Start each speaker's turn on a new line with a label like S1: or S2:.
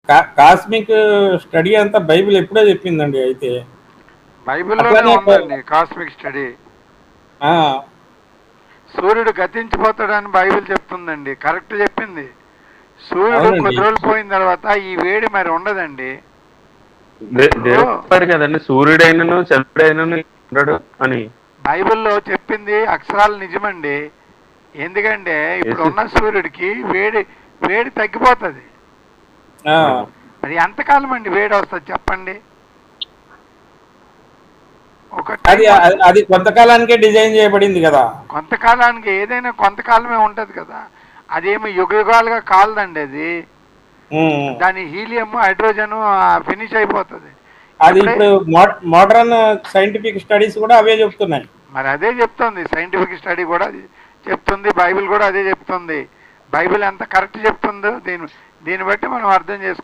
S1: Cosmic study అంతా Bible ఎప్పుడో చెప్పిందండి. అయితే
S2: బైబిల్లోనే
S1: అట్లానే
S2: ఉందండి కాస్మిక్ స్టడీ.
S1: ఆ,
S2: సూర్యుడు గతించిపోతాడని బైబిల్ చెప్తుందండి, కరెక్ట్ చెప్పింది. సూర్యుడు
S1: అవునండి.
S2: కొద్ది రోజులు పోయిన తర్వాత ఈ వేడి మరి ఉండదండి.
S3: దేవుడు
S2: ఇప్పుడు
S3: చెప్పాడు కదండి, సూర్యుడైనను చంద్రుడైనను ఉండడు అని.
S2: బైబిల్లో చెప్పింది అక్షరాలు నిజమండి. ఎందుకంటే ఇప్పుడు
S3: యేసు
S2: ఉన్న సూర్యుడికి వేడి వేడి తగ్గిపోతుంది.
S1: ఆ,
S2: మరి ఎంతకాలం అండి వేడి వస్తుంది చెప్పండి? ఒక
S1: అది
S2: టైం
S1: అది అది కొంతకాలానికే డిజైన్ చేయబడింది కదా.
S2: కొంతకాలానికి ఏదైనా కొంతకాలమే ఉంటుంది కదా. అదేమి యుగ యుగాలుగా కాలదండి అది.
S1: ఉమ్.
S2: దాని హీలియం హైడ్రోజన్ ఫినిష్ అయిపోతుంది.
S1: అది
S2: ఎప్పుడై
S1: ఇప్పుడు మోడర్న్ సైంటిఫిక్ స్టడీస్ కూడా అవే చెప్తున్నాయి.
S2: మరి అదే చెప్తుంది, సైంటిఫిక్ స్టడీ కూడా అది చెప్తుంది, బైబిల్ కూడా అదే చెప్తుంది. బైబిల్ ఎంత కరెక్ట్ చెప్తుందో దీన్ని బట్టి మనం అర్థం చేసుకోవాలి.